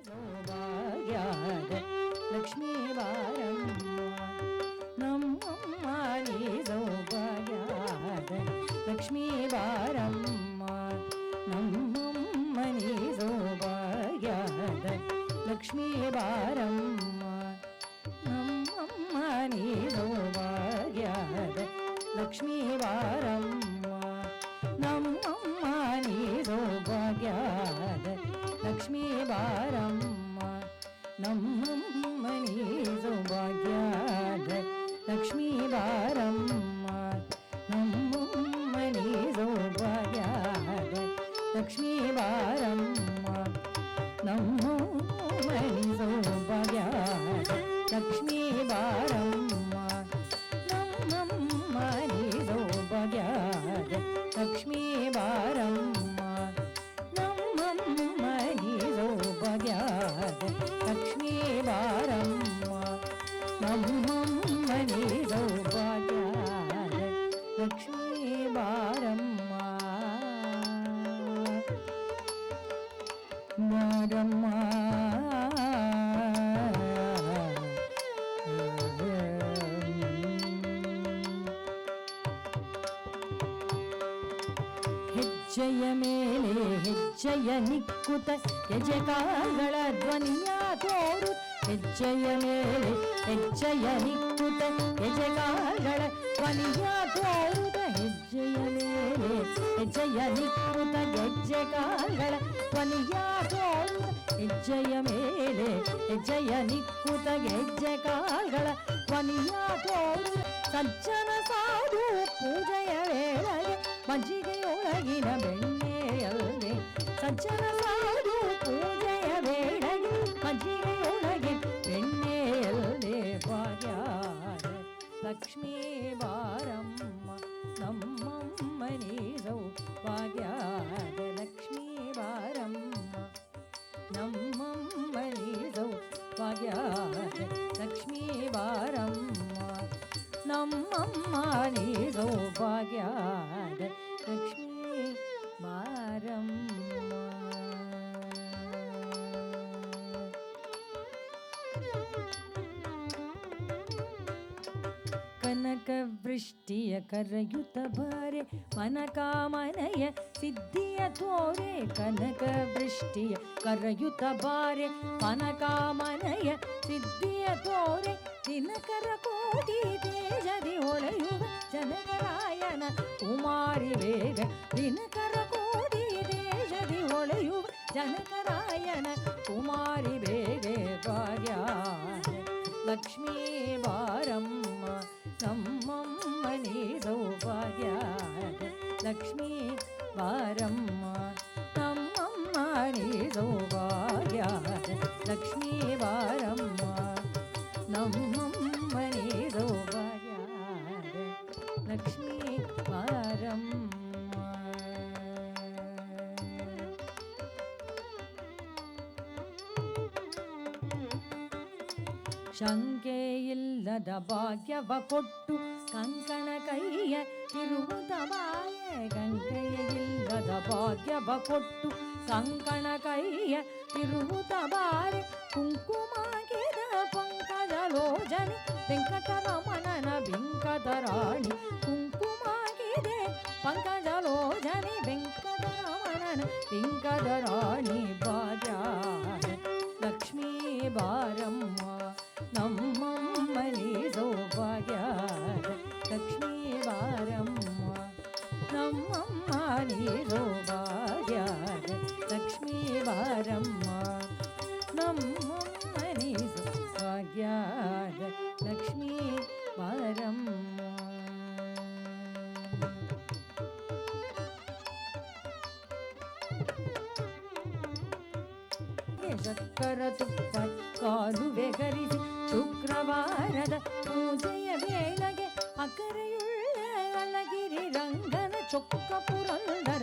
ಸೌಭಾಗ್ಯದ ಲಕ್ಷ್ಮೀ ಬಾರಮ್ಮ ನಮ್ಮಮ್ಮ ನೀ ಸೌಭಾಗ್ಯದ ಲಕ್ಷ್ಮೀ ಬಾರಮ್ಮ ನಮ್ಮಮ್ಮ ನೀ ಸೌಭಾಗ್ಯದ ಲಕ್ಷ್ಮೀ ಬಾರಮ್ಮ ನಮ್ಮಮ್ಮ ನೀ ಸೌಭಾಗ್ಯದ ಲಕ್ಷ್ಮೀ ಬಾರಮ್ಮ ನಮ್ಮಮ್ಮ ನೀ ಸೌಭಾಗ್ಯದ ಲಕ್ಷ್ಮೀ ಬಾರಮ್ಮ ನಮ್ಮಮ್ಮ ನೀ ಸೌಭಾಗ್ಯದ ಲಕ್ಷ್ಮೀ ಬಾರಮ್ಮ ನಮ್ಮಮ್ಮ ನೀ ಸೌಭಾಗ್ಯದ ಲಕ್ಷ್ಮೀ ಬಾರಮ್ಮ ನಮ್ಮಮ್ಮ ನೀ ಸೌಭಾಗ್ಯದ ಲಕ್ಷ್ಮೀ ಬಾರಮ್ಮ ನಮ್ಮಮ್ಮ ನೀ ಸೌಭಾಗ್ಯದ ಲಕ್ಷ್ಮೀ ಬಾರಮ್ಮ ನಮ್ಮಮ್ಮ ನೀ ಸೌಭಾಗ್ಯದ ಲಕ್ಷ್ಮೀ ಬಾರಮ್ಮ ನಮ್ಮಮ್ಮ ನೀ ಸೌಭಾಗ್ಯದ ಲಕ್ಷ್ಮೀ ಬಾರಮ್ಮ ಬಾರಮ್ಮ ಹೆಜ್ಜೆಯ ಮೇಲೆ ಹೆಜ್ಜೆಯ ನಿಕ್ಕುತ ಹೆಜ್ಜೆಕಾಲ್ಗಳ ಧ್ವನಿಯ ತೋರು ಹೆಜ್ಜೆಯ ಮೇಲೆ ಹೆಜ್ಜೆಯ ನಿಕ್ಕುತ ಹೆಜ್ಜೆಕಾಲ್ಗಳ ಧ್ವನಿಯ ತೋರುದ ಹೆಜ್ಜೆಯ ಮೇಲೆ ಹೆಜ್ಜೆಯ ನಿಕ್ಕುತ ಹೆಜ್ಜೆಕಾಲ್ಗಳ ಧ್ವನಿಯ ತೋರುದ ಹೆಜ್ಜೆಯ ಮೇಲೆ ಹೆಜ್ಜೆಯ ನಿಕ್ಕುತ ಹೆಜ್ಜೆಕಾಲ್ಗಳ ಧ್ವನಿಯ ತೋರುದ ಸಜ್ಜನ ಸಾಧು ಪೂಜೆಯ ವೇಳೆಗೆ ಮಜ್ಜಿಗೆಯೊಳಗಿನ ಬೆಣ್ಣೆಯಲ್ಲದೆ ಸಜ್ಜನ ಸಾಧು ಪೂಜೆಯ ವೇಳೆಗೆ ಮಜ್ಜಿಗೆಯೊಳಗಿನ ಬೆಣ್ಣೆಯಲ್ಲದೆ ಭಾಗ್ಯದ ಲಕ್ಷ್ಮೀ ಬಾರಮ್ಮ ನಮ್ಮಮ್ಮ ನೀ ಸೌಭಾಗ್ಯದ ಲಕ್ಷ್ಮೀ ಬಾರಮ್ಮ ನಮ್ಮಮ್ಮ ನೀ ಸೌಭಾಗ್ಯದ ಲಕ್ಷ್ಮೀ ಬಾರಮ್ಮ ನಮ್ಮಮ್ಮ ನೀ ಸೌಭಾಗ್ಯದ ಲಕ್ಷ್ಮೀ ಬಾರಮ್ಮ ಕನಕ ವೃಷ್ಟಿಯ ಕರೆಯುತ್ತ ಬಾರೆ ಮನಕಾಮನೆಯ ಸಿದ್ಧಿಯ ತೋರೆ ಕನಕ ವೃಷ್ಟಿಯ ಕರೆಯುತ್ತ ಬಾರೆ ಮನಕಾಮನೆಯ ಸಿದ್ಧಿಯ ತೋರೆ ದಿನಕರ ಕೋಟಿ ತೇಜದಿ ಹೊಳೆಯುವ ಜನಕರಾಯನ ಕುಮಾರಿ ಬೇಗ ದಿನಕರ ಕೋಟಿ ತೇಜದಿ ಹೊಳೆಯುವ ಜನಕರಾಯನ ಕುಮಾರಿ ಬೇಗ ಭಾಗ್ಯದ ಲಕ್ಷ್ಮೀ ಬಾರಮ್ಮ ನಮ್ಮಮ್ಮ ನೀ ಸೌಭಾಗ್ಯದ ಲಕ್ಷ್ಮೀ ಬಾರಮ್ಮ ನಮ್ಮಮ್ಮ ನೀ ಸೌಭಾಗ್ಯದ ಲಕ್ಷ್ಮೀ ಬಾರಮ್ಮ ನಮ್ಮಮ್ಮ ನೀ ಸೌಭಾಗ್ಯದ ಲಕ್ಷ್ಮೀ ಬಾರಮ್ಮ ಶಂಕೆಯಿಲ್ಲದ ಭಾಗ್ಯವ ಕೊಟ್ಟು ಕಂಕಣ ಕೈಯ ತಿರುವುದ ಬಾಯ ಗಂಗೆಯಿಲ್ಲದ ಭಾಗ್ಯವ ಕೊಟ್ಟು ಕಂಕಣ ಕೈಯ ತಿರುವುದ ಬಾರೆ ಕುಂಕುಮಾಗಿದ ಪಂಕಜಲೋಚನೆ ವೆಂಕಟರಮಣನ ಬಿಂಕದ ರಾಣಿ ಕುಂಕುಮಾಗಿದೆ ಪಂಕಜಲೋಚನೆ ವೆಂಕಟರಮಣನ ಬಿಂಕದ ರಾಣಿ ಭಾಗ್ಯದ ಲಕ್ಷ್ಮೀ ಬಾರಮ್ಮ ನಮ್ಮಮ್ಮ ನೀ ಸೌಭಾಗ್ಯದ ಲಕ್ಷ್ಮೀ ಬಾರಮ್ಮ ನಮ್ಮಮ್ಮ ನೀ ಸೌಭಾಗ್ಯದ ಲಕ್ಷ್ಮೀ ಬಾರಮ್ಮ ನಮ್ಮಮ್ಮ ನೀ ಸೌಭಾಗ್ಯದ ಲಕ್ಷ್ಮೀ ಬಾರಮ್ಮ ಶಕ್ಕರ ತುಪ್ಪ ಕಾಲುವೆ ಗರಿಸಿ ಶುಕ್ರವಾರದ ಪೂಜೆಯ ವೇಳೆಗೆ ಅಕರೆಯುಳ್ಳ ಅಳಗಿರಿ ರಂಗನ ಚೊಕ್ಕ ಪುರಂದರ